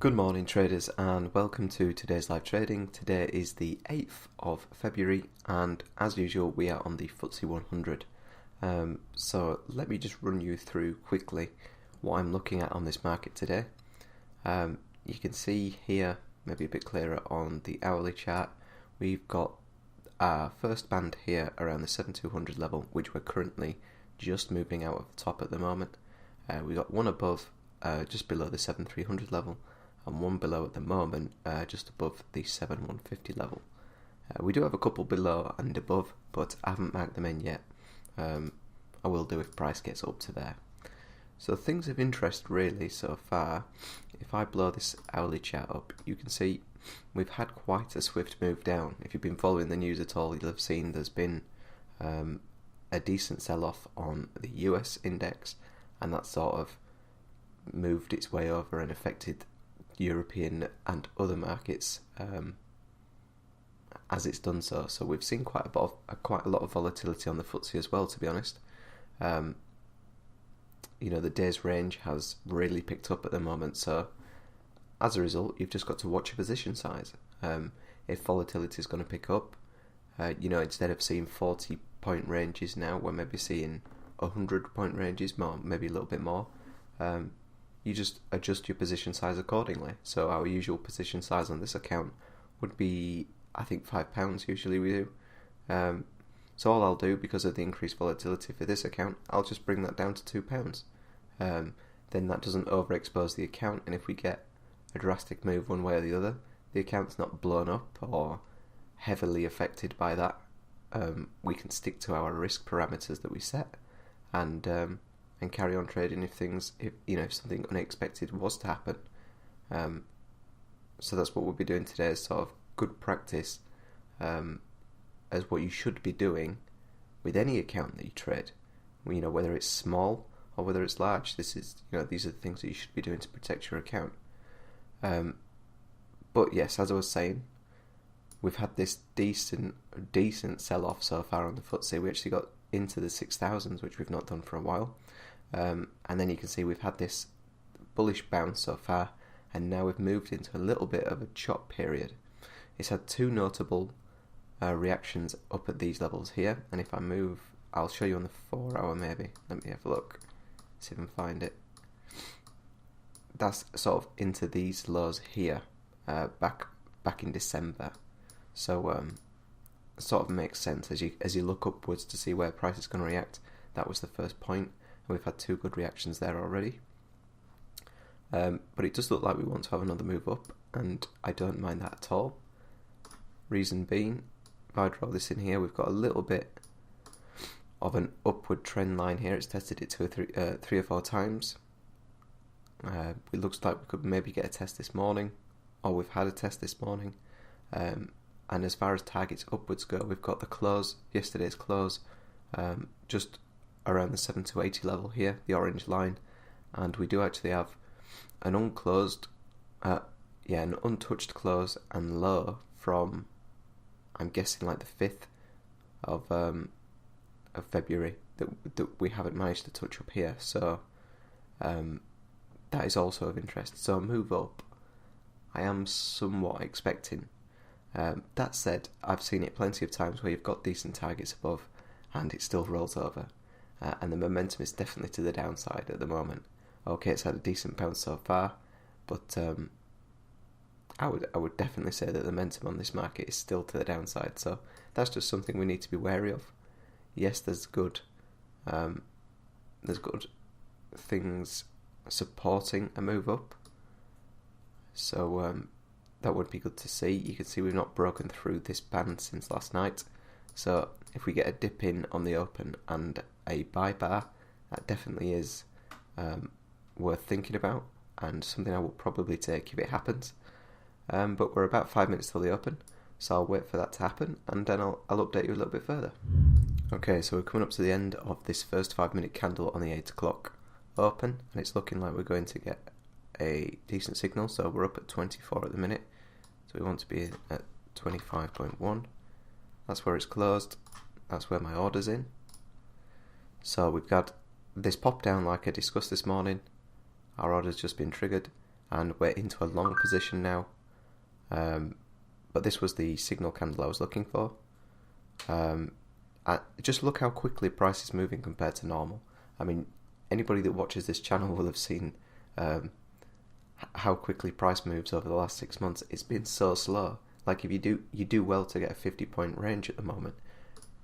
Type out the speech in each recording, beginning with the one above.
Good morning traders and welcome to today's live trading. Today is the 8th of February and as usual we are on the FTSE 100. So let me just run you through quickly what I'm looking at on this market today. You can see here, maybe a bit clearer on the hourly chart, we've got our first band here around the 7200 level, which we're currently just moving out of the top at the moment. We got one above, just below the 7300 level, and one below at the moment, just above the 7150 level. We do have a couple below and above, but I haven't marked them in yet. I will do if price gets up to there. So things of interest really so far, if I blow this hourly chart up, you can see we've had quite a swift move down. If you've been following the news at all, you'll have seen there's been a decent sell-off on the US index, and that sort of moved its way over and affected European and other markets as it's done so. So we've seen quite a lot of volatility on the FTSE as well, to be honest. The day's range has really picked up at the moment, so as a result you've just got to watch your position size. If volatility is going to pick up, instead of seeing 40 point ranges now, we're maybe seeing 100 point ranges, maybe a little bit more. You just adjust your position size accordingly. So our usual position size on this account would be, I think, £5 usually we do. So all I'll do, because of the increased volatility for this account, I'll just bring that down to £2. Then that doesn't overexpose the account, and if we get a drastic move one way or the other, the account's not blown up or heavily affected by that. We can stick to our risk parameters that we set and carry on trading if something unexpected was to happen. So that's what we'll be doing today, is sort of good practice as what you should be doing with any account that you trade. Whether it's small or whether it's large, these are the things that you should be doing to protect your account. But yes, as I was saying, we've had this decent sell-off so far on the FTSE. We actually got into the 6,000s, which we've not done for a while. And then you can see we've had this bullish bounce so far, and now we've moved into a little bit of a chop period. It's had two notable reactions up at these levels here, and if I move, I'll show you on the 4 hour maybe. Let me have a look, see if I can find it. That's sort of into these lows here, back in December. So it sort of makes sense as you look upwards to see where price is going to react. That was the first point. We've had two good reactions there already. But it does look like we want to have another move up, and I don't mind that at all. Reason being, if I draw this in here, we've got a little bit of an upward trend line here. It's tested it three or four times. It looks like we could maybe get a test this morning, or we've had a test this morning. And as far as targets upwards go, we've got the close, yesterday's close, just around the 7280 level here, the orange line, and we do actually have an an untouched close and low from, I'm guessing, like the 5th of February that we haven't managed to touch up here. So that is also of interest. So a move up, I am somewhat expecting. That said, I've seen it plenty of times where you've got decent targets above and it still rolls over. And the momentum is definitely to the downside at the moment. Okay, it's had a decent bounce so far, but I would definitely say that the momentum on this market is still to the downside. So that's just something we need to be wary of. Yes, there's good things supporting a move up. So that would be good to see. You can see we've not broken through this band since last night. So if we get a dip in on the open and a buy bar, that definitely is worth thinking about, and something I will probably take if it happens. But we're about 5 minutes till the open, so I'll wait for that to happen, and then I'll update you a little bit further. Okay, so we're coming up to the end of this first 5-minute candle on the 8 o'clock open, and it's looking like we're going to get a decent signal. So we're up at 24 at the minute, so we want to be at 25.1. That's where it's closed. That's where my order's in. So we've got this pop down like I discussed this morning. Our order's just been triggered, and we're into a long position now. But this was the signal candle I was looking for. Just look how quickly price is moving compared to normal. I mean, anybody that watches this channel will have seen how quickly price moves over the last 6 months. It's been so slow. Like, if you do well to get a 50-point range at the moment.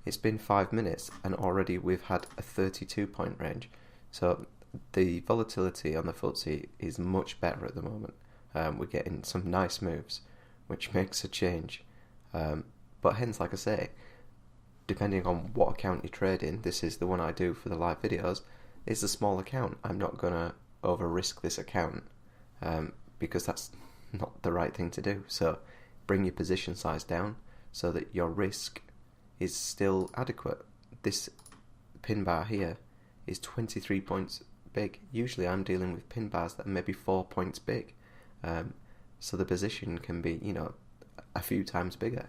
It's been 5 minutes and already we've had a 32-point range. So the volatility on the FTSE is much better at the moment. We're getting some nice moves, which makes a change. But hence, like I say, depending on what account you trade in, this is the one I do for the live videos, it's a small account. I'm not going to over-risk this account because that's not the right thing to do. So bring your position size down so that your risk is still adequate. This pin bar here is 23 points big. Usually I'm dealing with pin bars that are maybe 4 points big. So the position can be, a few times bigger.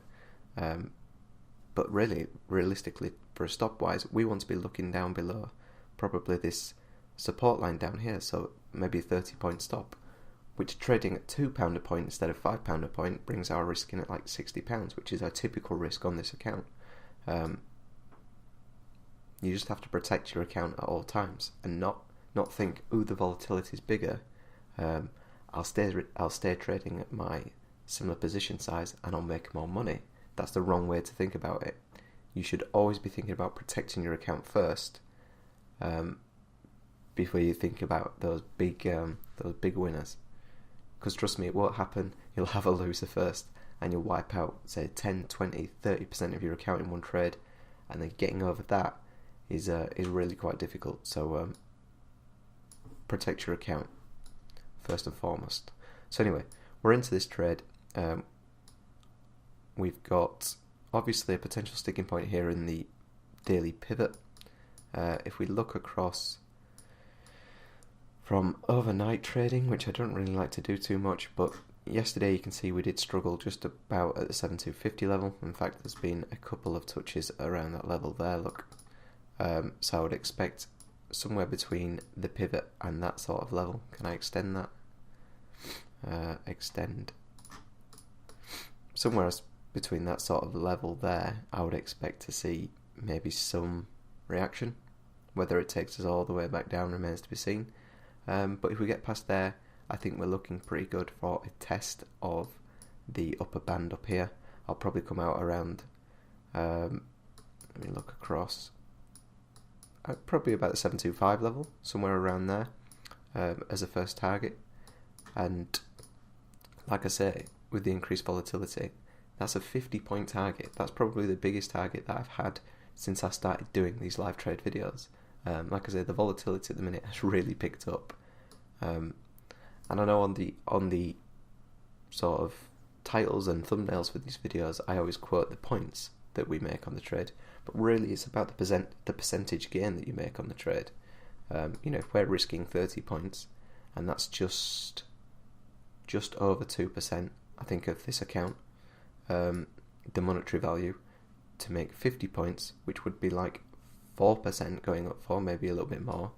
But really, realistically, for a stop wise, we want to be looking down below probably this support line down here, so maybe a 30-point stop, which trading at £2 a point instead of £5 a point brings our risk in at like £60, which is our typical risk on this account. You just have to protect your account at all times and not think, ooh, the volatility is bigger. I'll stay trading at my similar position size and I'll make more money. That's the wrong way to think about it. You should always be thinking about protecting your account first, before you think about those big winners. Because trust me, it won't happen. You'll have a loser first, and you'll wipe out, say, 10, 20, 30% of your account in one trade, and then getting over that is really quite difficult. So protect your account first and foremost. So anyway, we're into this trade. We've got obviously a potential sticking point here in the daily pivot. If we look across from overnight trading, which I don't really like to do too much, but yesterday you can see we did struggle just about at the 7250 level. In fact, there's been a couple of touches around that level there, look. So I would expect somewhere between the pivot and that sort of level. Can I extend that? Extend. Somewhere between that sort of level there, I would expect to see maybe some reaction. Whether it takes us all the way back down remains to be seen. But if we get past there, I think we're looking pretty good for a test of the upper band up here. I'll probably come out around, let me look across, probably about the 725 level, somewhere around there, as a first target. And like I say, with the increased volatility, that's a 50-point target. That's probably the biggest target that I've had since I started doing these live trade videos. Like I say, the volatility at the minute has really picked up. And I know on the sort of titles and thumbnails for these videos, I always quote the points that we make on the trade, but really it's about the percentage gain that you make on the trade. If we're risking 30 points, and that's just over 2%, I think, of this account, the monetary value to make 50 points, which would be like 4% going up for, maybe a little bit more,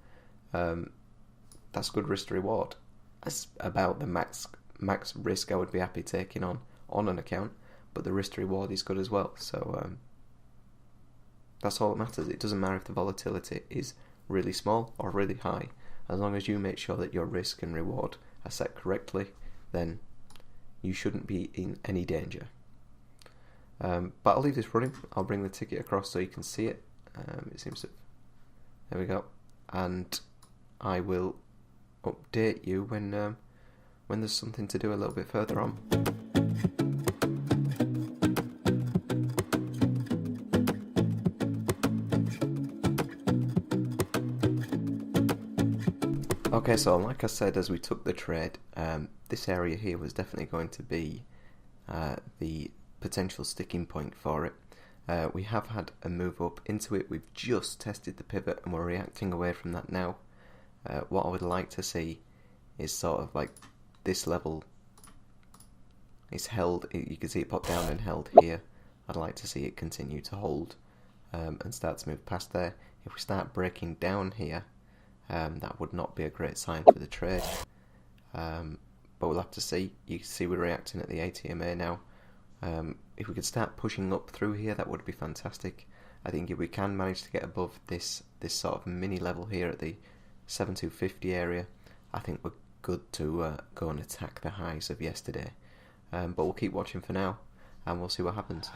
that's good risk to reward. That's about the max risk I would be happy taking on an account, but the risk to reward is good as well. So that's all that matters. It doesn't matter if the volatility is really small or really high. As long as you make sure that your risk and reward are set correctly, then you shouldn't be in any danger. But I'll leave this running. I'll bring the ticket across so you can see it. It seems to... There we go. And I will update you when there's something to do a little bit further on. Okay, so like I said, as we took the trade, this area here was definitely going to be the potential sticking point for it. We have had a move up into it. We've just tested the pivot and we're reacting away from that now. What I would like to see is sort of like this level is held. You can see it pop down and held here. I'd like to see it continue to hold and start to move past there. If we start breaking down here, that would not be a great sign for the trade. but we'll have to see. You can see we're reacting at the ATMA now. If we could start pushing up through here, that would be fantastic. I think if we can manage to get above this sort of mini level here at the 7250 area, I think we're good to go and attack the highs of yesterday. But we'll keep watching for now, and we'll see what happens.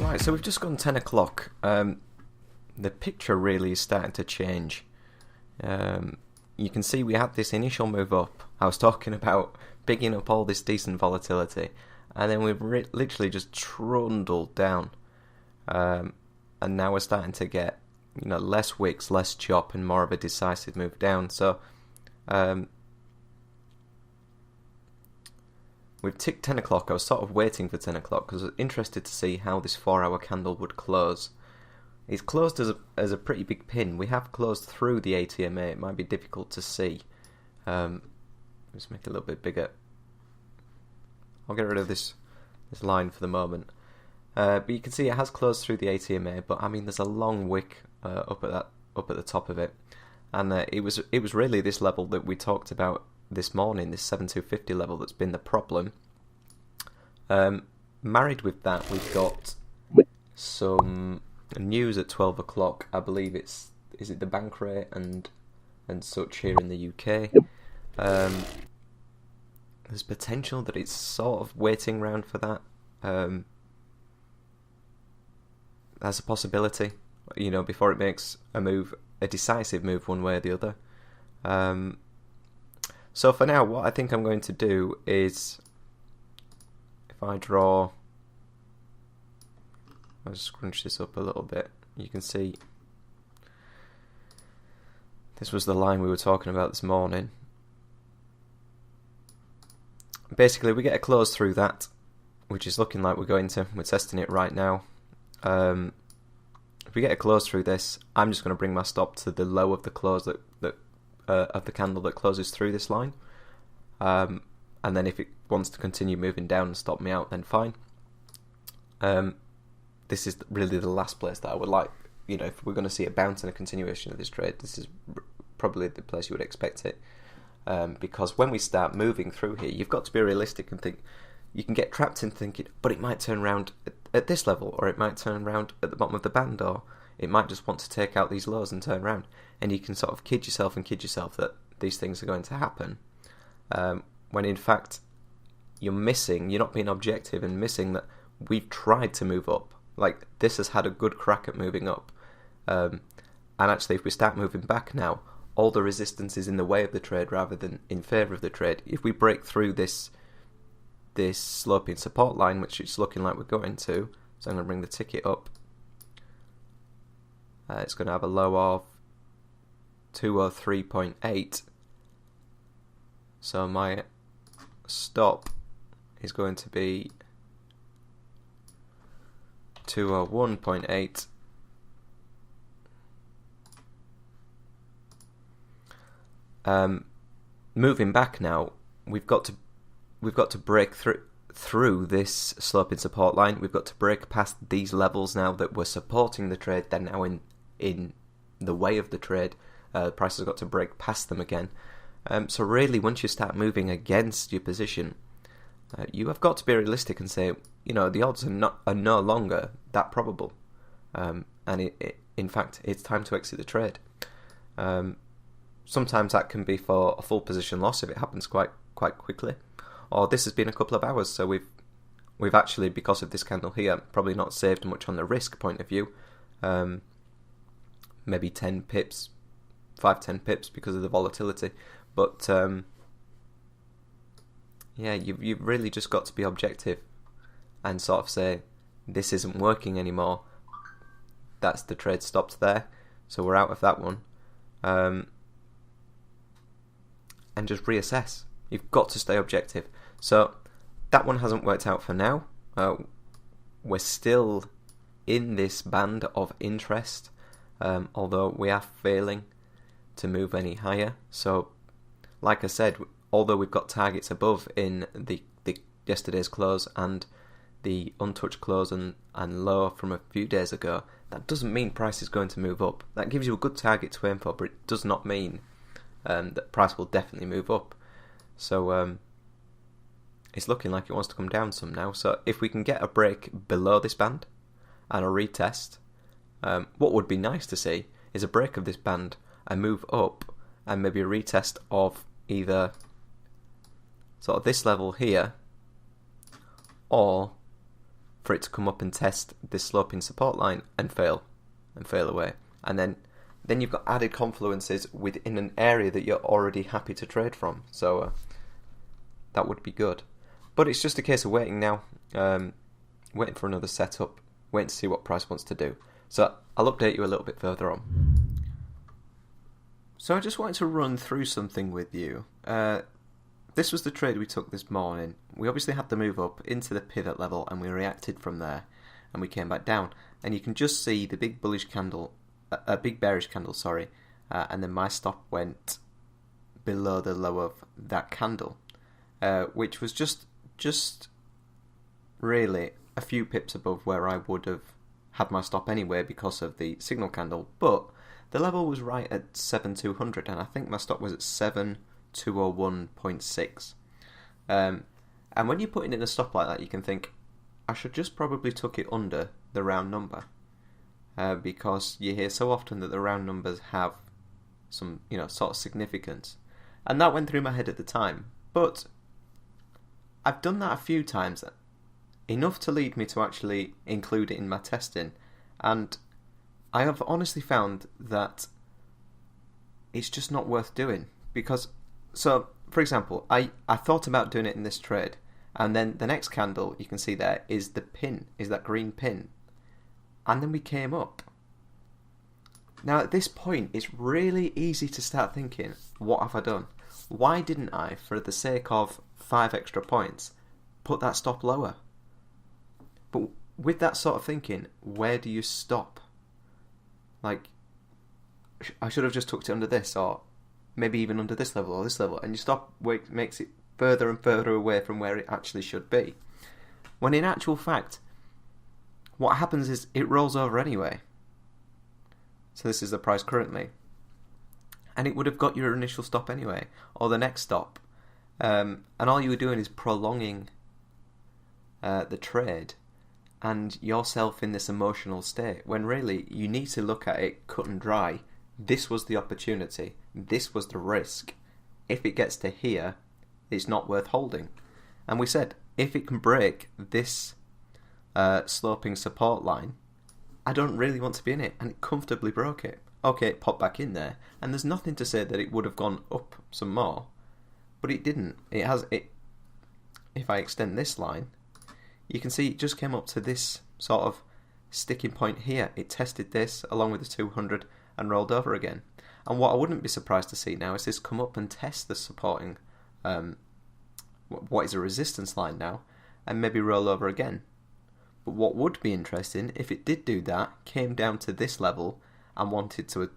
Right, so we've just gone 10 o'clock. The picture really is starting to change. You can see we had this initial move up. I was talking about picking up all this decent volatility, and then we've literally just trundled down. And now we're starting to get, less wicks, less chop, and more of a decisive move down. So we've ticked 10 o'clock. I was sort of waiting for 10 o'clock because I was interested to see how this 4-hour candle would close. It's closed as a pretty big pin. We have closed through the ATMA. It might be difficult to see. Let's make it a little bit bigger. I'll get rid of this line for the moment. But you can see it has closed through the ATMA. But I mean, there's a long wick up at the top of it, and it was really this level that we talked about this morning, this 7250 level, that's been the problem. Married with that, we've got some news at 12 o'clock. I believe is it the bank rate and such here in the UK. There's potential that it's sort of waiting around for that. That's a possibility, before it makes a decisive move one way or the other. So for now, what I think I'm going to do is, if I draw, I'll just scrunch this up a little bit. You can see this was the line we were talking about this morning. Basically, we get a close through that, which is looking like we're going to. We're testing it right now. If we get a close through this, I'm just going to bring my stop to the low of the close of the candle that closes through this line. And then if it wants to continue moving down and stop me out, then fine. This is really the last place that I would like, if we're going to see a bounce and a continuation of this trade, this is probably the place you would expect it. Because when we start moving through here, you've got to be realistic and think, you can get trapped in thinking, but it might turn around at this level, or it might turn around at the bottom of the band, or it might just want to take out these lows and turn around. And you can sort of kid yourself that these things are going to happen. When in fact, you're not being objective and missing that we've tried to move up. Like, this has had a good crack at moving up. And actually, if we start moving back now, all the resistance is in the way of the trade rather than in favour of the trade. If we break through this sloping support line, which it's looking like we're going to, so I'm going to bring the ticket up. It's going to have a low of 203.8. So my stop is going to be 201.8. Moving back now, we've got to break through this sloping support line. We've got to break past these levels now that were supporting the trade. They're now in the way of the trade. The price has got to break past them again. So really, once you start moving against your position, you have got to be realistic and say, the odds are no longer that probable. And in fact, it's time to exit the trade. Sometimes that can be for a full position loss if it happens quite quickly. Or this has been a couple of hours, so we've actually, because of this candle here, probably not saved much on the risk point of view. Maybe 10 pips, 5-10 pips because of the volatility. But yeah, you've really just got to be objective and sort of say, this isn't working anymore. That's the trade stopped there, so we're out of that one. And just reassess. You've got to stay objective. So that one hasn't worked out for now. We're still in this band of interest, although we are failing to move any higher. So, like I said, although we've got targets above in the yesterday's close and the untouched close and low from a few days ago, that doesn't mean price is going to move up. That gives you a good target to aim for, but it does not mean that price will definitely move up. So it's looking like it wants to come down some now. So if we can get a break below this band and a retest, what would be nice to see is a break of this band, a move up, and maybe a retest of either sort of this level here, or for it to come up and test this sloping support line and fail away. And then you've got added confluences within an area that you're already happy to trade from. So that would be good. But it's just a case of waiting now, waiting for another setup, waiting to see what price wants to do. So I'll update you a little bit further on. So I just wanted to run through something with you. This was the trade we took this morning. We obviously had the move up into the pivot level and we reacted from there and we came back down. And you can just see the big bullish candle, big bearish candle, sorry, and then my stop went below the low of that candle, which was just really a few pips above where I would have had my stop anyway because of the signal candle. But the level was right at 7200 and I think my stop was at 7201.6. And when you're putting in a stop like that, you can think, I should just probably tuck it under the round number, because you hear so often that the round numbers have some, sort of significance. And that went through my head at the time. But I've done that a few times, enough to lead me to actually include it in my testing. And I have honestly found that it's just not worth doing. Because, so, for example, I thought about doing it in this trade, and then the next candle you can see there is the pin, is that green pin. And then we came up. Now at this point, it's really easy to start thinking, what have I done? Why didn't I, for the sake of 5 extra points, put that stop lower? But with that sort of thinking, where do you stop? Like, I should have just tucked it under this, or maybe even under this level or this level, and your stop makes it further and further away from where it actually should be. When in actual fact, what happens is it rolls over anyway. So this is the price currently. And it would have got your initial stop anyway, or the next stop. And all you were doing is prolonging the trade and yourself in this emotional state, when really you need to look at it cut and dry. This was the opportunity. This was the risk. If it gets to here, it's not worth holding. And we said, if it can break this sloping support line, I don't really want to be in it. And it comfortably broke it. Okay, it popped back in there, and there's nothing to say that it would have gone up some more, but it didn't. If I extend this line, you can see it just came up to this sort of sticking point here. It tested this along with the 200 and rolled over again. And what I wouldn't be surprised to see now is this come up and test the supporting, what is a resistance line now, and maybe roll over again. But what would be interesting, if it did do that, came down to this level and wanted to,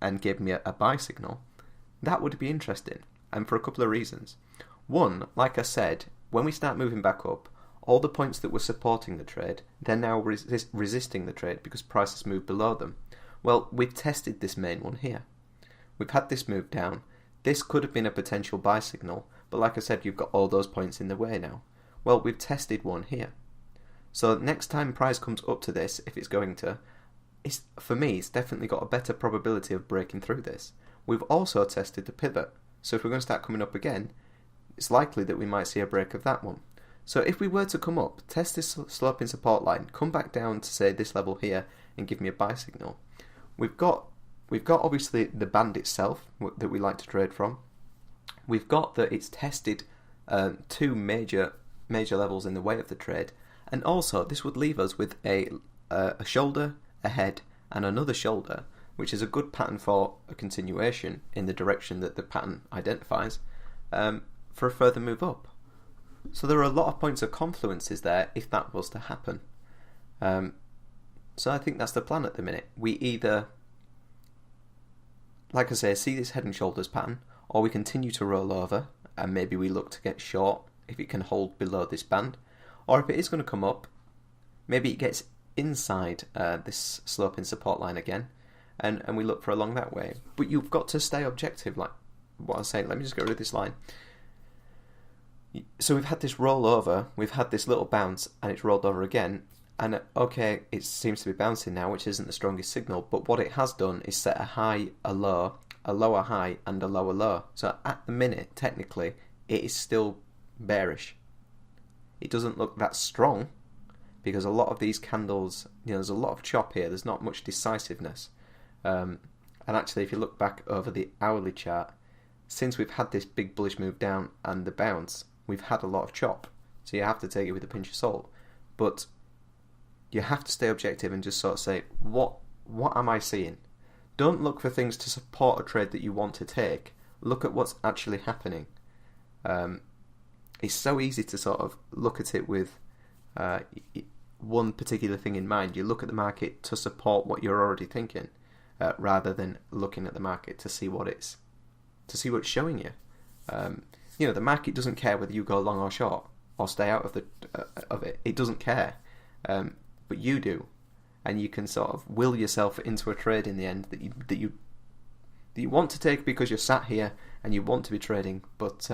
and gave me a buy signal, that would be interesting, and for a couple of reasons. One, like I said, when we start moving back up, all the points that were supporting the trade, they're now resisting the trade because prices moved below them. Well, we've tested this main one here. We've had this move down. This could have been a potential buy signal, but like I said, you've got all those points in the way now. Well, we've tested one here. So next time price comes up to this, if it's going to, for me, it's definitely got a better probability of breaking through this. We've also tested the pivot, so if we're going to start coming up again, it's likely that we might see a break of that one. So if we were to come up, test this sloping support line, come back down to say this level here and give me a buy signal, we've got obviously the band itself that we like to trade from. We've got that it's tested two major levels in the way of the trade, and also this would leave us with a shoulder, a head, and another shoulder, which is a good pattern for a continuation in the direction that the pattern identifies, for a further move up. So there are a lot of points of confluences there if that was to happen. So I think that's the plan at the minute. We either, like I say, see this head and shoulders pattern, or we continue to roll over and maybe we look to get short if it can hold below this band, Or if it is going to come up, maybe it gets inside this sloping support line again, and we look for along that way. But you've got to stay objective, like what I was saying. Let me just get rid of this line. So we've had this rollover, we've had this little bounce, and it's rolled over again. And okay, it seems to be bouncing now, which isn't the strongest signal, but what it has done is set a high, a low, a lower high, and a lower low. So at the minute, technically, it is still bearish. It doesn't look that strong, because a lot of these candles, there's a lot of chop here, there's not much decisiveness. And actually, if you look back over the hourly chart, since we've had this big bullish move down and the bounce, we've had a lot of chop. So you have to take it with a pinch of salt. But you have to stay objective and just sort of say, what am I seeing? Don't look for things to support a trade that you want to take. Look at what's actually happening. It's so easy to sort of look at it with one particular thing in mind. You look at the market to support what you're already thinking, rather than looking at the market to see what it's showing you. The market doesn't care whether you go long or short or stay out of it. It doesn't care. But you do, and you can sort of will yourself into a trade in the end that you want to take because you're sat here and you want to be trading, but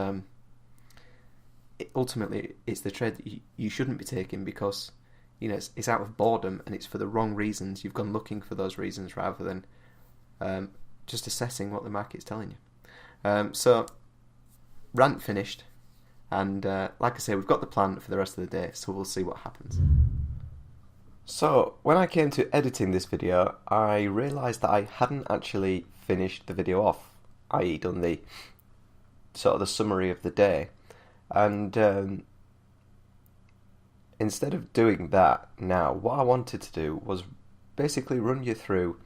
ultimately it's the trade that you shouldn't be taking because it's out of boredom and it's for the wrong reasons. You've gone looking for those reasons rather than just assessing what the market's telling you. So rant finished, and like I say, we've got the plan for the rest of the day, so we'll see what happens. So, when I came to editing this video, I realised that I hadn't actually finished the video off, i.e. done the sort of the summary of the day. And instead of doing that now, what I wanted to do was basically run you through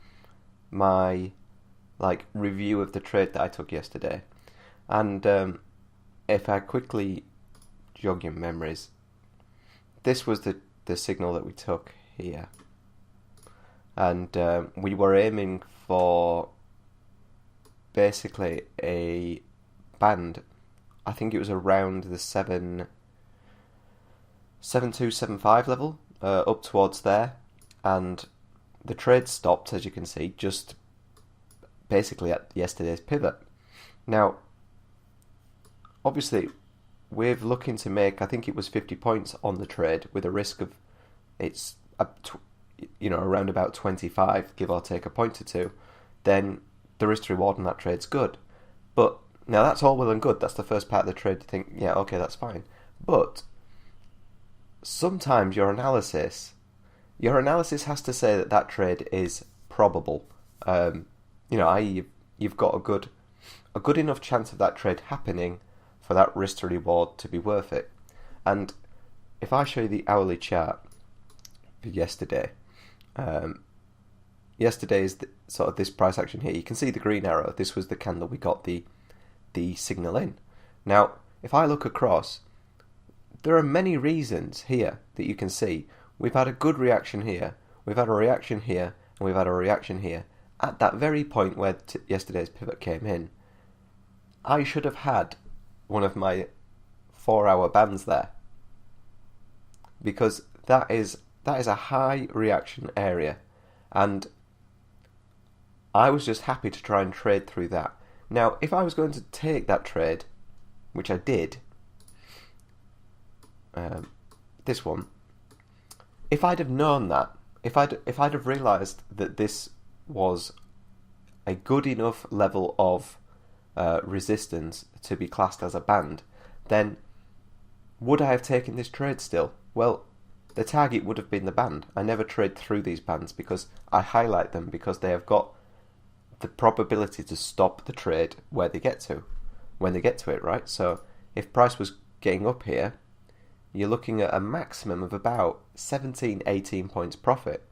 my review of the trade that I took yesterday. And if I quickly jog your memories, this was the signal that we took here, and we were aiming for basically a band. I think it was around the 7.275 level, up towards there, and the trade stopped, as you can see, just basically at yesterday's pivot. Now, obviously, we're looking to make, I think it was 50 points on the trade with a risk of around about 25, give or take a point or two. Then the risk to reward on that trade's good. But now that's all well and good. That's the first part of the trade to think, yeah, okay, that's fine. But sometimes your analysis has to say that trade is probable. I.e. you've got a good enough chance of that trade happening for that risk to reward to be worth it. And if I show you the hourly chart for yesterday, yesterday is sort of this price action here. You can see the green arrow. This was the candle we got the signal in. Now, if I look across, there are many reasons here that you can see. We've had a good reaction here, we've had a reaction here, and we've had a reaction here. At that very point where yesterday's pivot came in, I should have had one of my 4-hour bands there, because that is a high reaction area, and I was just happy to try and trade through that. Now, if I was going to take that trade, which I did, this one, if I'd have known that, if I'd have realised that this was a good enough level of resistance to be classed as a band, then would I have taken this trade still? Well, the target would have been the band. I never trade through these bands because I highlight them because they have got the probability to stop the trade where they get to, when they get to it, right? So if price was getting up here, you're looking at a maximum of about 17, 18 points profit,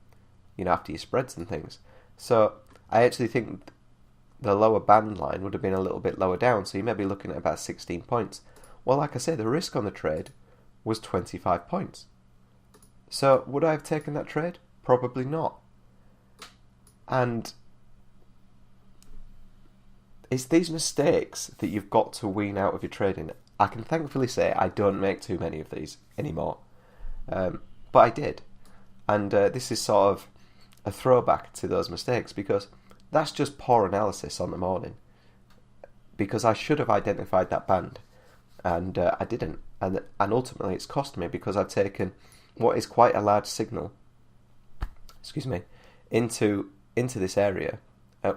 after your spreads and things. So I actually think the lower band line would have been a little bit lower down, so you may be looking at about 16 points. Well, like I say, the risk on the trade was 25 points. So would I have taken that trade? Probably not. And it's these mistakes that you've got to wean out of your trading. I can thankfully say I don't make too many of these anymore. But I did. And this is sort of a throwback to those mistakes, because that's just poor analysis on the morning. Because I should have identified that band, and I didn't. And ultimately it's cost me, because I've taken what is quite a large signal, into this area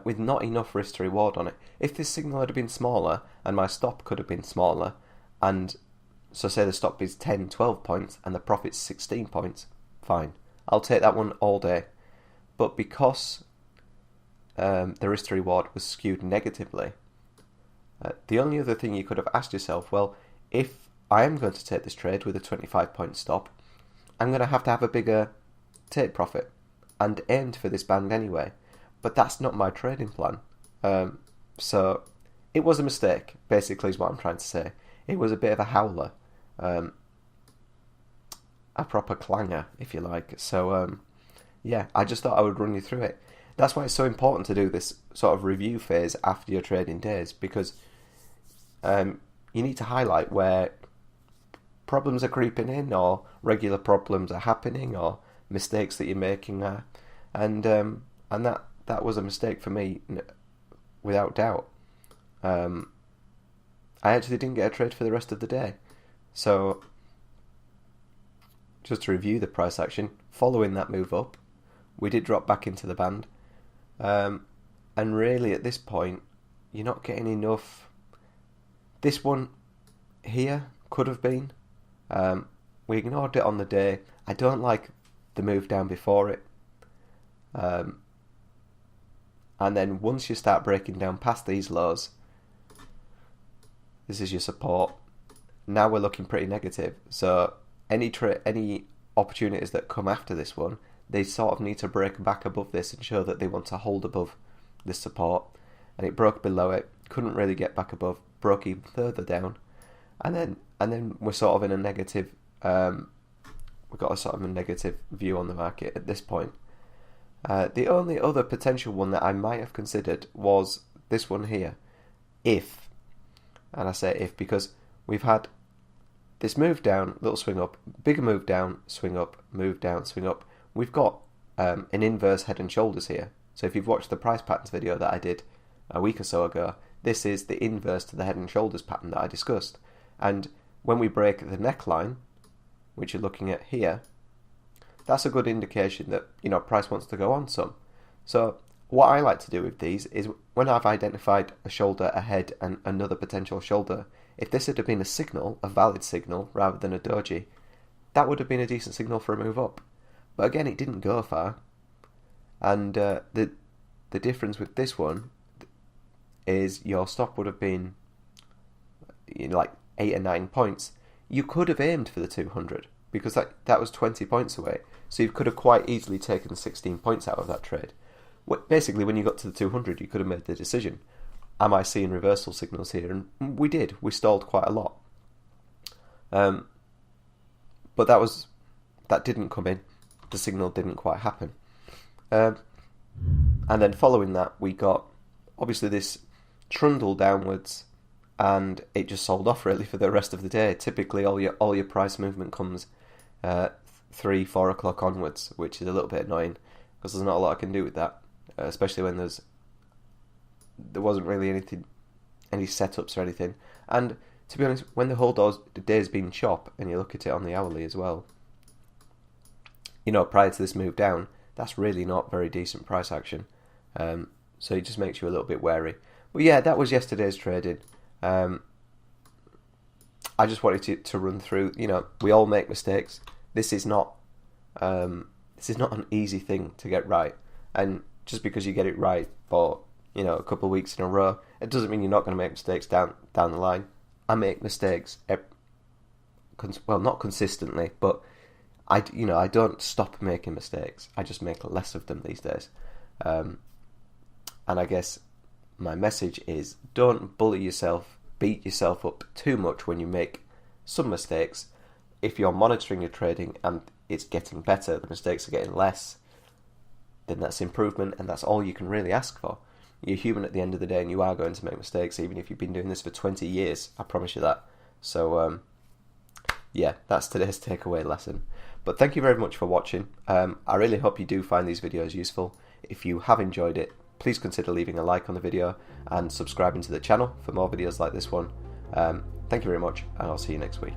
with not enough risk to reward on it. If this signal had been smaller and my stop could have been smaller, and so say the stop is 10, 12 points and the profit's 16 points, fine. I'll take that one all day. But because the risk to reward was skewed negatively, the only other thing you could have asked yourself, well, if I am going to take this trade with a 25-point stop, I'm going to have a bigger take profit and aimed for this band anyway. But that's not my trading plan. So it was a mistake, basically, is what I'm trying to say. It was a bit of a howler. A proper clanger, if you like. So, yeah, I just thought I would run you through it. That's why it's so important to do this sort of review phase after your trading days, because you need to highlight where problems are creeping in, or regular problems are happening, or mistakes that you're making are. And that was a mistake for me, without doubt. I actually didn't get a trade for the rest of the day. So, just to review the price action, following that move up, we did drop back into the band. And really at this point, you're not getting enough. This one here could have been. We ignored it on the day. I don't like the move down before it. And then once you start breaking down past these lows, this is your support. Now we're looking pretty negative. So any opportunities that come after this one, they sort of need to break back above this and show that they want to hold above this support. And it broke below it, couldn't really get back above, broke even further down, and then we're sort of in a negative. We've got a sort of a negative view on the market at this point. The only other potential one that I might have considered was this one here, if, and I say if because we've had this move down, little swing up, bigger move down, swing up, move down, swing up. We've got an inverse head and shoulders here. So if you've watched the price patterns video that I did a week or so ago, this is the inverse to the head and shoulders pattern that I discussed. And when we break the neckline, which you're looking at here, that's a good indication that, price wants to go on some. So what I like to do with these is when I've identified a shoulder, a head, and another potential shoulder, if this had been a signal, a valid signal, rather than a doji, that would have been a decent signal for a move up. But again, it didn't go far. And the difference with this one is your stop would have been like 8 or 9 points. You could have aimed for the 200 because that was 20 points away. So you could have quite easily taken 16 points out of that trade. Basically, when you got to the 200, you could have made the decision. Am I seeing reversal signals here? And we did. We stalled quite a lot. But that didn't come in. The signal didn't quite happen. And then following that, we got obviously this trundle downwards, and it just sold off really for the rest of the day. Typically, all your price movement comes 3, 4 o'clock onwards, which is a little bit annoying because there's not a lot I can do with that, especially when there wasn't really any setups or anything. And to be honest, when the whole day's been chop, and you look at it on the hourly as well, prior to this move down, that's really not very decent price action. So it just makes you a little bit wary. But yeah, that was yesterday's trading. I just wanted to run through. We all make mistakes. This is not an easy thing to get right. And just because you get it right for a couple of weeks in a row, it doesn't mean you're not going to make mistakes down the line. I make mistakes, not consistently, but I don't stop making mistakes. I just make less of them these days. And I guess my message is don't bully yourself, beat yourself up too much when you make some mistakes. If you're monitoring your trading and it's getting better, the mistakes are getting less, then that's improvement, and that's all you can really ask for. You're human at the end of the day, and you are going to make mistakes, even if you've been doing this for 20 years. I promise you that. So, yeah, that's today's takeaway lesson. But thank you very much for watching. I really hope you do find these videos useful. If you have enjoyed it, please consider leaving a like on the video and subscribing to the channel for more videos like this one. Thank you very much, and I'll see you next week.